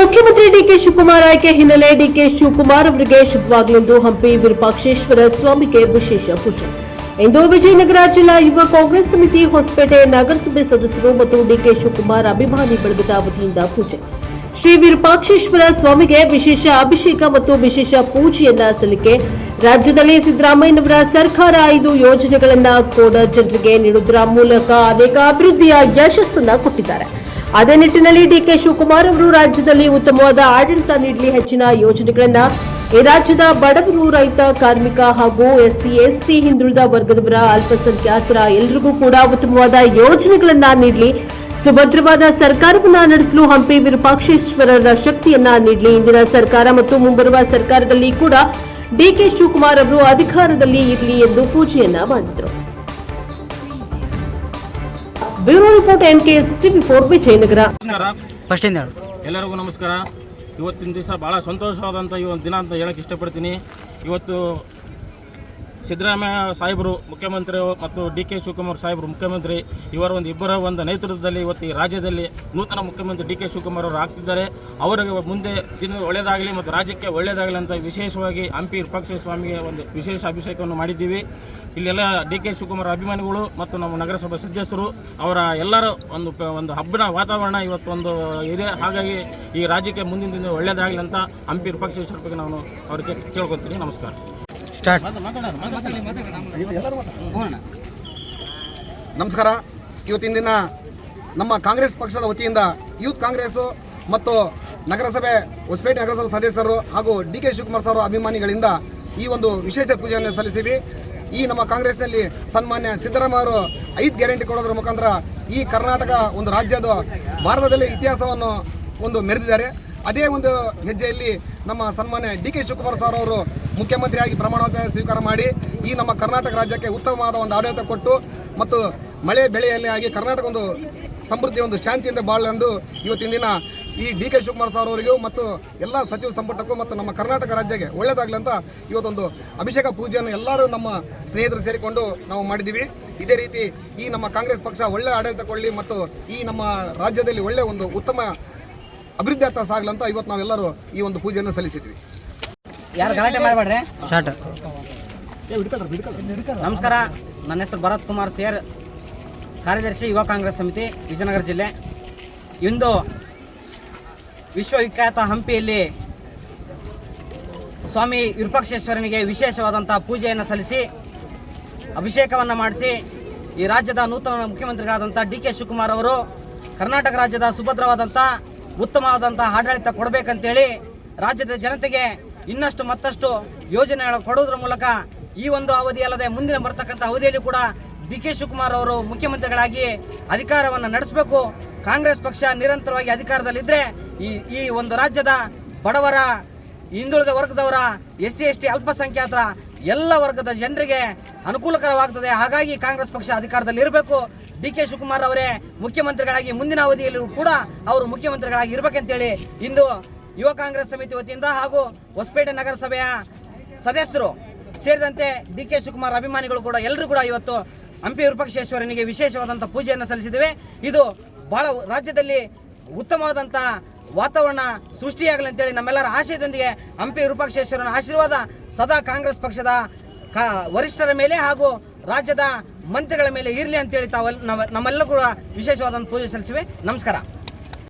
ಮುಖ್ಯಮಂತ್ರಿ ಡಿಕೆ ಶಿವಕುಮಾರ್ ಆಯ್ಕೆ ಹಿನ್ನೆಲೆ ಡಿಕೆ ಶಿವಕುಮಾರ್ ಅವರಿಗೆ ಶುಭವಾಗಲೆಂದು ಹಂಪಿ ವಿರೂಪಾಕ್ಷೇಶ್ವರ ಸ್ವಾಮಿಗೆ ವಿಶೇಷ ಪೂಜೆ. ಇಂದು ವಿಜಯನಗರ ಜಿಲ್ಲಾ ಯುವ ಕಾಂಗ್ರೆಸ್ ಸಮಿತಿ ಹೊಸಪೇಟೆ ನಗರಸಭೆ ಸದಸ್ಯರು ಮತ್ತು ಡಿಕೆ ಶಿವಕುಮಾರ್ ಅಭಿಮಾನಿ ಬಳಗದ ವತಿಯಿಂದ ಪೂಜೆ. ಶ್ರೀ ವಿರೂಪಾಕ್ಷೇಶ್ವರ ಸ್ವಾಮಿಗೆ ವಿಶೇಷ ಅಭಿಷೇಕ ಮತ್ತು ವಿಶೇಷ ಪೂಜೆಯನ್ನ ಸಲ್ಲಿಕೆ. ರಾಜ್ಯದಲ್ಲಿ ಸಿದ್ದರಾಮಯ್ಯನವರ ಸರ್ಕಾರ 5 ಯೋಜನೆಗಳನ್ನು ಕೋಡ ಜನರಿಗೆ ನೀಡುವುದರ ಮೂಲಕ ಅನೇಕ ಅಭಿವೃದ್ಧಿಯ ಯಶಸ್ಸನ್ನು ಕೊಟ್ಟಿದ್ದಾರೆ. ಅದೇ ನಿಟ್ಟಿನಲ್ಲಿ ಡಿಕೆ ಶಿವಕುಮಾರ್ ಅವರು ರಾಜ್ಯದಲ್ಲಿ ಉತ್ತಮವಾದ ಆಡಳಿತ ನೀಡಲಿ, ಹೆಚ್ಚಿನ ಯೋಜನೆಗಳನ್ನು ಈ ರಾಜ್ಯದ ಬಡವರು, ರೈತ, ಕಾರ್ಮಿಕ ಹಾಗೂ ಎಸ್ಸಿ, ಎಸ್ಟಿ, ಹಿಂದುಳಿದ ವರ್ಗದವರ, ಅಲ್ಪಸಂಖ್ಯಾತರ ಎಲ್ಲರಿಗೂ ಕೂಡ ಉತ್ತಮವಾದ ಯೋಜನೆಗಳನ್ನು ನೀಡಲಿ, ಸುಭದ್ರವಾದ ಸರ್ಕಾರವನ್ನು ನಡೆಸಲು ಹಂಪಿ ವಿರೂಪಾಕ್ಷೇಶ್ವರರ ಶಕ್ತಿಯನ್ನ ನೀಡಲಿ. ಇಂದಿನ ಸರ್ಕಾರ ಮತ್ತು ಮುಂಬರುವ ಸರ್ಕಾರದಲ್ಲಿ ಕೂಡ ಡಿಕೆ ಶಿವಕುಮಾರ್ ಅವರು ಅಧಿಕಾರದಲ್ಲಿ ಇರಲಿ ಎಂದು ಪೂಜೆಯನ್ನ ಮಾಡಿದರು. Bureau report MKS TV4 Vijayanagara. ಎಲ್ಲರಿಗೂ ನಮಸ್ಕಾರ. ಇವತ್ತಿನ ದಿವಸ ಭಾಳ ಸಂತೋಷವಾದಂಥ ಈ ಒಂದು ದಿನ ಅಂತ ಹೇಳಕ್ಕೆ ಇಷ್ಟಪಡ್ತೀನಿ. ಇವತ್ತು ಸಿದ್ದರಾಮಯ್ಯ ಸಾಹೇಬರು ಮುಖ್ಯಮಂತ್ರಿ ಮತ್ತು ಡಿಕೆ ಶಿವಕುಮಾರ್ ಸಾಹೇಬರು ಮುಖ್ಯಮಂತ್ರಿ, ಇವರ ಇಬ್ಬರ ನೇತೃತ್ವದಲ್ಲಿ ಇವತ್ತು ಈ ರಾಜ್ಯದಲ್ಲಿ ನೂತನ ಮುಖ್ಯಮಂತ್ರಿ ಡಿಕೆ ಶಿವಕುಮಾರ್ ಅವರು ಆಗ್ತಿದ್ದಾರೆ. ಅವರಿಗೆ ಮುಂದೆ ದಿನ ಒಳ್ಳೆಯದಾಗಲಿ ಮತ್ತು ರಾಜ್ಯಕ್ಕೆ ಒಳ್ಳೆಯದಾಗಲಿ ಅಂತ ವಿಶೇಷವಾಗಿ ಹಂಪಿ ವಿರೂಪಾಕ್ಷೇಶ್ವರ ಸ್ವಾಮಿಗೆ ಒಂದು ವಿಶೇಷ ಅಭಿಷೇಕವನ್ನು ಮಾಡಿದ್ದೀವಿ. ಇಲ್ಲೆಲ್ಲ ಡಿಕೆ ಶಿವಕುಮಾರ್ ಅಭಿಮಾನಿಗಳು ಮತ್ತು ನಮ್ಮ ನಗರಸಭಾ ಸದಸ್ಯರು ಅವರ ಎಲ್ಲರ ಒಂದು ಹಬ್ಬನ ವಾತಾವರಣ ಇವತ್ತು ಇದೆ. ಹಾಗಾಗಿ ಈ ರಾಜ್ಯಕ್ಕೆ ಮುಂದಿನ ದಿನ ಒಳ್ಳೆಯದಾಗಲಿ ಅಂತ ಹಂಪಿ ವಿರೂಪಾಕ್ಷೇಶ್ವರ ಬಗ್ಗೆ ನಾನು ಅವರಿಗೆ ಕೇಳ್ಕೊತೀನಿ. ನಮಸ್ಕಾರ. ನಮಸ್ಕಾರ. ಇವತ್ತಿನ ದಿನ ನಮ್ಮ ಕಾಂಗ್ರೆಸ್ ಪಕ್ಷದ ವತಿಯಿಂದ ಯೂತ್ ಕಾಂಗ್ರೆಸ್ ಮತ್ತು ನಗರಸಭೆ ಹೊಸಪೇಟೆ ನಗರಸಭೆ ಸದಸ್ಯರು ಹಾಗೂ ಡಿಕೆ ಶಿವಕುಮಾರ್ ಸರ್ ಅಭಿಮಾನಿಗಳಿಂದ ಈ ಒಂದು ವಿಶೇಷ ಪೂಜೆಯನ್ನು ಸಲ್ಲಿಸಿವಿ. ಈ ನಮ್ಮ ಕಾಂಗ್ರೆಸ್ನಲ್ಲಿ ಸನ್ಮಾನ್ಯ ಸಿದ್ದರಾಮಯ್ಯ ಅವರು 5 ಗ್ಯಾರಂಟಿ ಕೊಡೋದ್ರ ಮುಖಾಂತರ ಈ ಕರ್ನಾಟಕ ಒಂದು ರಾಜ್ಯದ ಭಾರತದಲ್ಲಿ ಇತಿಹಾಸವನ್ನು ಮೆರೆದಿದ್ದಾರೆ. ಅದೇ ಒಂದು ಹೆಜ್ಜೆಯಲ್ಲಿ ನಮ್ಮ ಸನ್ಮಾನ್ಯ ಡಿಕೆ ಶಿವಕುಮಾರ್ ಸರ್ ಅವರು ಮುಖ್ಯಮಂತ್ರಿಯಾಗಿ ಪ್ರಮಾಣವಚನ ಸ್ವೀಕಾರ ಮಾಡಿ ಈ ನಮ್ಮ ಕರ್ನಾಟಕ ರಾಜ್ಯಕ್ಕೆ ಉತ್ತಮವಾದ ಒಂದು ಆಡಳಿತ ಕೊಟ್ಟು ಮತ್ತು ಮಳೆ ಬೆಳೆಯಲ್ಲಿ ಆಗಿ ಕರ್ನಾಟಕ ಒಂದು ಸಮೃದ್ಧಿ ಶಾಂತಿಯಿಂದ ಬಾಳೆಂದು ಇವತ್ತಿನ ದಿನ ಈ ಡಿಕೆ ಶಿವಕುಮಾರ್ ಸರ್ ಅವರಿಗೂ ಮತ್ತು ಎಲ್ಲ ಸಚಿವ ಸಂಪುಟಕ್ಕೂ ಮತ್ತು ನಮ್ಮ ಕರ್ನಾಟಕ ರಾಜ್ಯಕ್ಕೆ ಒಳ್ಳೆಯದಾಗಲಿ ಅಂತ ಇವತ್ತೊಂದು ಅಭಿಷೇಕ ಪೂಜೆಯನ್ನು ಎಲ್ಲರೂ ನಮ್ಮ ಸ್ನೇಹಿತರು ಸೇರಿಕೊಂಡು ನಾವು ಮಾಡಿದ್ದೀವಿ. ಇದೇ ರೀತಿ ಈ ನಮ್ಮ ಕಾಂಗ್ರೆಸ್ ಪಕ್ಷ ಒಳ್ಳೆ ಆಡಳಿತ ಕೊಡಲಿ ಮತ್ತು ಈ ನಮ್ಮ ರಾಜ್ಯದಲ್ಲಿ ಒಳ್ಳೆ ಒಂದು ಉತ್ತಮ ಅಭಿವೃದ್ಧಿ ಆಗ್ತಾ ಸಾಗಲಂತ ಇವತ್ತು ನಾವೆಲ್ಲರೂ ಈ ಒಂದು ಪೂಜೆಯನ್ನು ಸಲ್ಲಿಸಿದ್ವಿ. ನಮಸ್ಕಾರ. ನನ್ನ ಹೆಸರು ಭರತ್ ಕುಮಾರ್ ಸೇರ್, ಕಾರ್ಯದರ್ಶಿ ಯುವ ಕಾಂಗ್ರೆಸ್ ಸಮಿತಿ ವಿಜಯನಗರ ಜಿಲ್ಲೆ. ಇಂದು ವಿಶ್ವವಿಖ್ಯಾತ ಹಂಪಿಯಲ್ಲಿ ಸ್ವಾಮಿ ವಿರೂಪಾಕ್ಷೇಶ್ವರನಿಗೆ ವಿಶೇಷವಾದಂಥ ಪೂಜೆಯನ್ನು ಸಲ್ಲಿಸಿ ಅಭಿಷೇಕವನ್ನು ಮಾಡಿಸಿ ಈ ರಾಜ್ಯದ ನೂತನ ಮುಖ್ಯಮಂತ್ರಿಗಳಾದಂಥ ಡಿಕೆ ಶಿವಕುಮಾರ್ ಅವರು ಕರ್ನಾಟಕ ರಾಜ್ಯದ ಸುಭದ್ರವಾದಂಥ ಉತ್ತಮವಾದಂಥ ಆಡಳಿತ ಕೊಡಬೇಕಂತೇಳಿ ರಾಜ್ಯದ ಜನತೆಗೆ ಇನ್ನಷ್ಟು ಮತ್ತಷ್ಟು ಯೋಜನೆಗಳು ಕೊಡುವುದರ ಮೂಲಕ ಈ ಒಂದು ಅವಧಿ ಅಲ್ಲದೆ ಮುಂದಿನ ಬರ್ತಕ್ಕಂಥ ಅವಧಿಯಲ್ಲಿ ಕೂಡ ಡಿಕೆ ಶಿವಕುಮಾರ್ ಅವರು ಮುಖ್ಯಮಂತ್ರಿಗಳಾಗಿ ಅಧಿಕಾರವನ್ನು ನಡೆಸಬೇಕು. ಕಾಂಗ್ರೆಸ್ ಪಕ್ಷ ನಿರಂತರವಾಗಿ ಅಧಿಕಾರದಲ್ಲಿದ್ದರೆ ಈ ಒಂದು ರಾಜ್ಯದ ಬಡವರ, ಹಿಂದುಳಿದ ವರ್ಗದವರ, SC, ST, ಅಲ್ಪಸಂಖ್ಯಾತರ ಎಲ್ಲ ವರ್ಗದ ಜನರಿಗೆ ಅನುಕೂಲಕರವಾಗ್ತದೆ. ಹಾಗಾಗಿ ಕಾಂಗ್ರೆಸ್ ಪಕ್ಷ ಅಧಿಕಾರದಲ್ಲಿ ಇರಬೇಕು. ಡಿಕೆ ಶಿವಕುಮಾರ್ ಅವರೇ ಮುಖ್ಯಮಂತ್ರಿಗಳಾಗಿ ಮುಂದಿನ ಅವಧಿಯಲ್ಲೂ ಕೂಡ ಅವರು ಮುಖ್ಯಮಂತ್ರಿಗಳಾಗಿ ಇರಬೇಕಂತೇಳಿ ಇಂದು ಯುವ ಕಾಂಗ್ರೆಸ್ ಸಮಿತಿ ವತಿಯಿಂದ ಹಾಗೂ ಹೊಸಪೇಟೆ ನಗರಸಭೆಯ ಸದಸ್ಯರು ಸೇರಿದಂತೆ ಡಿಕೆ ಶಿವಕುಮಾರ್ ಅಭಿಮಾನಿಗಳು ಕೂಡ ಎಲ್ಲರೂ ಕೂಡ ಇವತ್ತು ಹಂಪಿ ವಿರೂಪಾಕ್ಷೇಶ್ವರನಿಗೆ ವಿಶೇಷವಾದಂಥ ಪೂಜೆಯನ್ನು ಸಲ್ಲಿಸಿದ್ದೇವೆ. ಇದು ಬಹಳ ರಾಜ್ಯದಲ್ಲಿ ಉತ್ತಮವಾದಂಥ ವಾತಾವರಣ ಸೃಷ್ಟಿಯಾಗಲಿ ಅಂತೇಳಿ ನಮ್ಮೆಲ್ಲರ ಆಶಯದೊಂದಿಗೆ ಹಂಪಿ ವಿರೂಪಾಕ್ಷೇಶ್ವರನ ಆಶೀರ್ವಾದ ಸದಾ ಕಾಂಗ್ರೆಸ್ ಪಕ್ಷದ ವರಿಷ್ಠರ ಮೇಲೆ ಹಾಗೂ ರಾಜ್ಯದ ಮಂತ್ರಿಗಳ ಮೇಲೆ ಇರಲಿ ಅಂತೇಳಿ ನಮ್ಮೆಲ್ಲರೂ ಕೂಡ ವಿಶೇಷವಾದಂಥ ಪೂಜೆ ಸಲ್ಲಿಸಿವೆ. ನಮಸ್ಕಾರ.